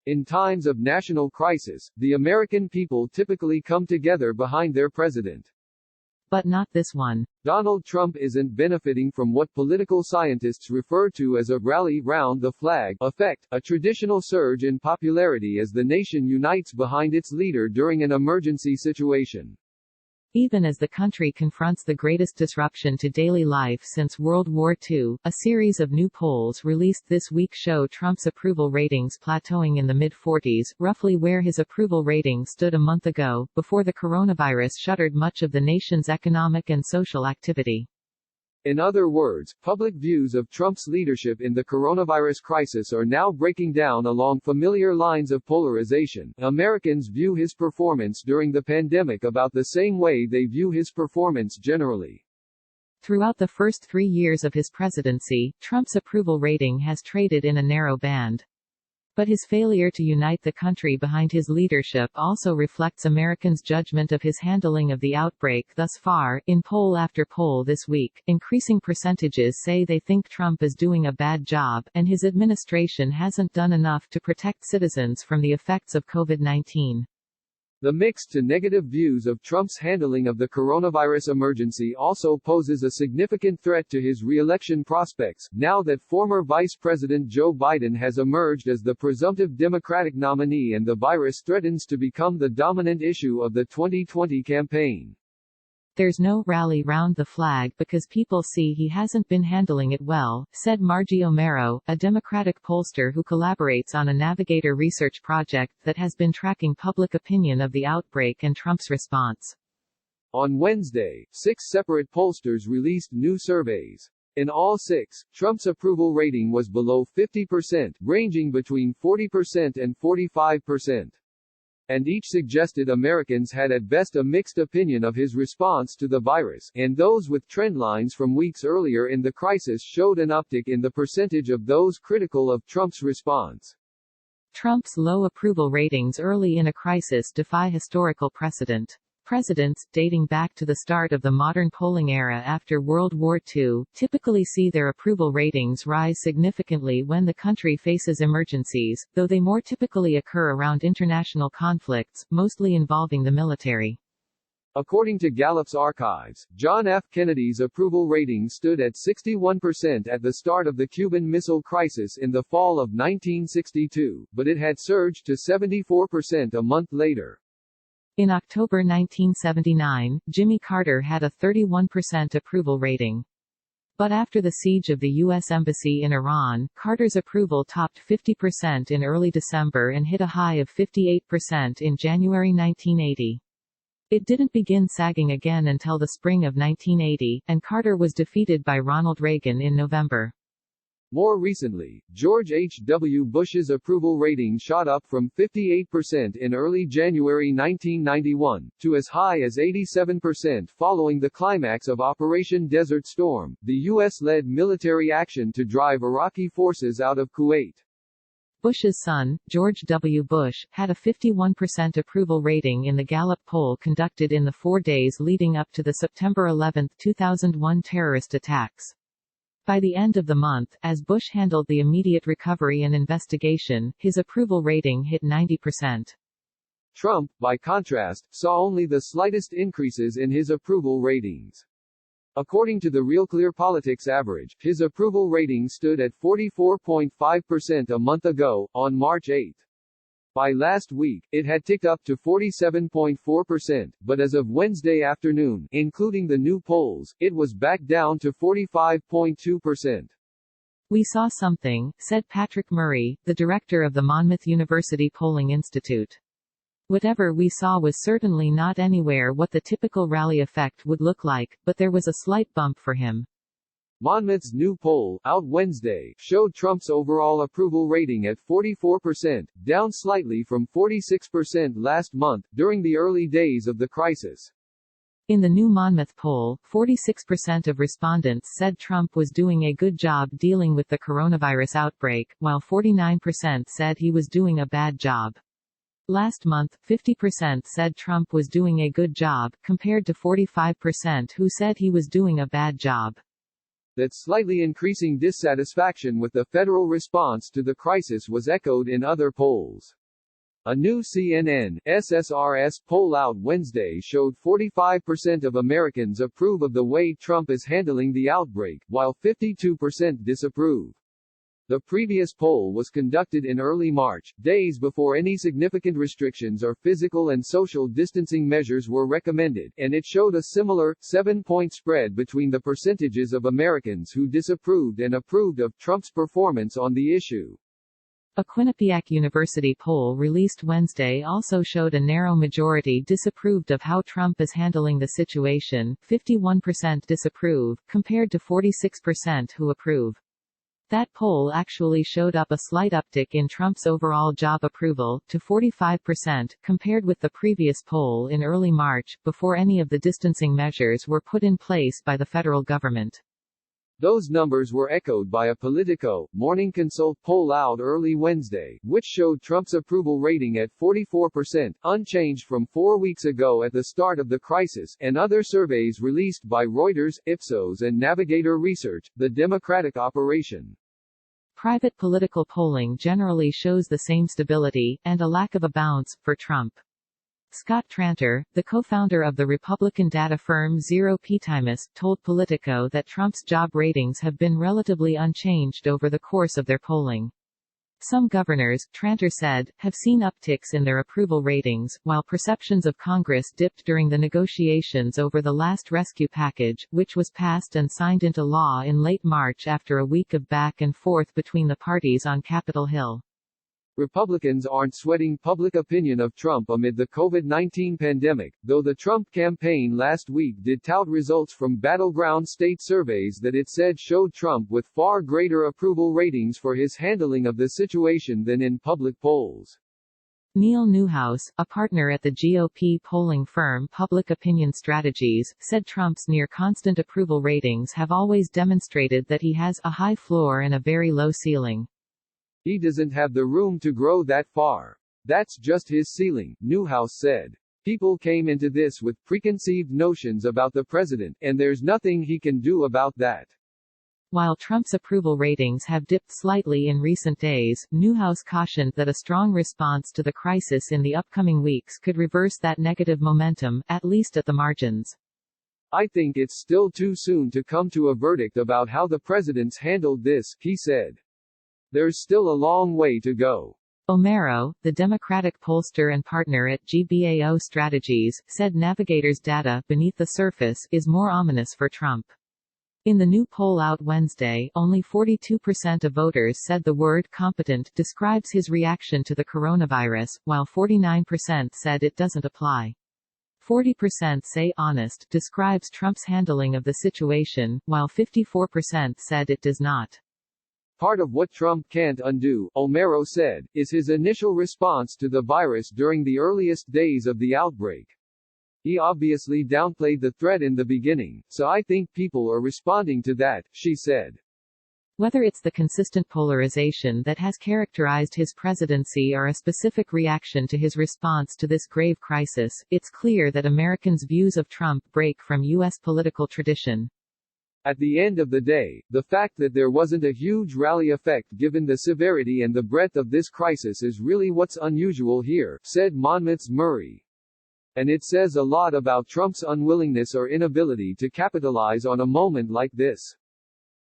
In times of national crisis, the American people typically come together behind their president. But not this one. Donald Trump isn't benefiting from what political scientists refer to as a rally round the flag effect, a traditional surge in popularity as the nation unites behind its leader during an emergency situation. Even as the country confronts the greatest disruption to daily life since World War II, a series of new polls released this week show Trump's approval ratings plateauing in the mid-40s, roughly where his approval rating stood a month ago, before the coronavirus shuttered much of the nation's economic and social activity. In other words, public views of Trump's leadership in the coronavirus crisis are now breaking down along familiar lines of polarization. Americans view his performance during the pandemic about the same way they view his performance generally. Throughout the first 3 years of his presidency, Trump's approval rating has traded in a narrow band. But his failure to unite the country behind his leadership also reflects Americans' judgment of his handling of the outbreak thus far. In poll after poll this week, increasing percentages say they think Trump is doing a bad job, and his administration hasn't done enough to protect citizens from the effects of COVID-19. The mixed to negative views of Trump's handling of the coronavirus emergency also poses a significant threat to his re-election prospects, now that former Vice President Joe Biden has emerged as the presumptive Democratic nominee and the virus threatens to become the dominant issue of the 2020 campaign. There's no rally round the flag because people see he hasn't been handling it well, said Margie Omero, a Democratic pollster who collaborates on a Navigator research project that has been tracking public opinion of the outbreak and Trump's response. On Wednesday, 6 separate pollsters released new surveys. In all 6, Trump's approval rating was below 50%, ranging between 40% and 45%. And each suggested Americans had at best a mixed opinion of his response to the virus, and those with trend lines from weeks earlier in the crisis showed an uptick in the percentage of those critical of Trump's response. Trump's low approval ratings early in a crisis defy historical precedent. Presidents, dating back to the start of the modern polling era after World War II, typically see their approval ratings rise significantly when the country faces emergencies, though they more typically occur around international conflicts, mostly involving the military. According to Gallup's archives, John F. Kennedy's approval rating stood at 61% at the start of the Cuban Missile Crisis in the fall of 1962, but it had surged to 74% a month later. In October 1979, Jimmy Carter had a 31% approval rating. But after the siege of the U.S. Embassy in Iran, Carter's approval topped 50% in early December and hit a high of 58% in January 1980. It didn't begin sagging again until the spring of 1980, and Carter was defeated by Ronald Reagan in November. More recently, George H. W. Bush's approval rating shot up from 58% in early January 1991, to as high as 87% following the climax of Operation Desert Storm, the U.S.-led military action to drive Iraqi forces out of Kuwait. Bush's son, George W. Bush, had a 51% approval rating in the Gallup poll conducted in the 4 days leading up to the September 11, 2001 terrorist attacks. By the end of the month, as Bush handled the immediate recovery and investigation, his approval rating hit 90%. Trump, by contrast, saw only the slightest increases in his approval ratings. According to the Real Clear Politics average, his approval rating stood at 44.5% a month ago, on March 8. By last week, it had ticked up to 47.4%, but as of Wednesday afternoon, including the new polls, it was back down to 45.2%. We saw something, said Patrick Murray, the director of the Monmouth University Polling Institute. Whatever we saw was certainly not anywhere what the typical rally effect would look like, but there was a slight bump for him. Monmouth's new poll, out Wednesday, showed Trump's overall approval rating at 44%, down slightly from 46% last month, during the early days of the crisis. In the new Monmouth poll, 46% of respondents said Trump was doing a good job dealing with the coronavirus outbreak, while 49% said he was doing a bad job. Last month, 50% said Trump was doing a good job, compared to 45% who said he was doing a bad job. That slightly increasing dissatisfaction with the federal response to the crisis was echoed in other polls. A new CNN, SSRS poll out Wednesday showed 45% of Americans approve of the way Trump is handling the outbreak, while 52% disapprove. The previous poll was conducted in early March, days before any significant restrictions or physical and social distancing measures were recommended, and it showed a similar, 7-point spread between the percentages of Americans who disapproved and approved of Trump's performance on the issue. A Quinnipiac University poll released Wednesday also showed a narrow majority disapproved of how Trump is handling the situation, 51% disapprove, compared to 46% who approve. That poll actually showed up a slight uptick in Trump's overall job approval, to 45%, compared with the previous poll in early March, before any of the distancing measures were put in place by the federal government. Those numbers were echoed by a Politico, Morning Consult poll out early Wednesday, which showed Trump's approval rating at 44%, unchanged from 4 weeks ago at the start of the crisis, and other surveys released by Reuters, Ipsos and Navigator Research, the Democratic operation. Private political polling generally shows the same stability, and a lack of a bounce, for Trump. Scott Tranter, the co-founder of the Republican data firm Zero P-Timus, told Politico that Trump's job ratings have been relatively unchanged over the course of their polling. Some governors, Tranter said, have seen upticks in their approval ratings, while perceptions of Congress dipped during the negotiations over the last rescue package, which was passed and signed into law in late March after a week of back and forth between the parties on Capitol Hill. Republicans aren't sweating public opinion of Trump amid the COVID-19 pandemic, though the Trump campaign last week did tout results from battleground state surveys that it said showed Trump with far greater approval ratings for his handling of the situation than in public polls. Neil Newhouse, a partner at the GOP polling firm Public Opinion Strategies, said Trump's near-constant approval ratings have always demonstrated that he has a high floor and a very low ceiling. He doesn't have the room to grow that far. That's just his ceiling, Newhouse said. People came into this with preconceived notions about the president, and there's nothing he can do about that. While Trump's approval ratings have dipped slightly in recent days, Newhouse cautioned that a strong response to the crisis in the upcoming weeks could reverse that negative momentum, at least at the margins. I think it's still too soon to come to a verdict about how the president's handled this, he said. There's still a long way to go. O'Mara, the Democratic pollster and partner at GBAO Strategies, said Navigator's data, beneath the surface, is more ominous for Trump. In the new poll out Wednesday, only 42% of voters said the word competent describes his reaction to the coronavirus, while 49% said it doesn't apply. 40% say honest describes Trump's handling of the situation, while 54% said it does not. Part of what Trump can't undo, O'Mara said, is his initial response to the virus during the earliest days of the outbreak. He obviously downplayed the threat in the beginning, so I think people are responding to that, she said. Whether it's the consistent polarization that has characterized his presidency or a specific reaction to his response to this grave crisis, it's clear that Americans' views of Trump break from U.S. political tradition. At the end of the day, the fact that there wasn't a huge rally effect given the severity and the breadth of this crisis is really what's unusual here, said Monmouth's Murray. And it says a lot about Trump's unwillingness or inability to capitalize on a moment like this.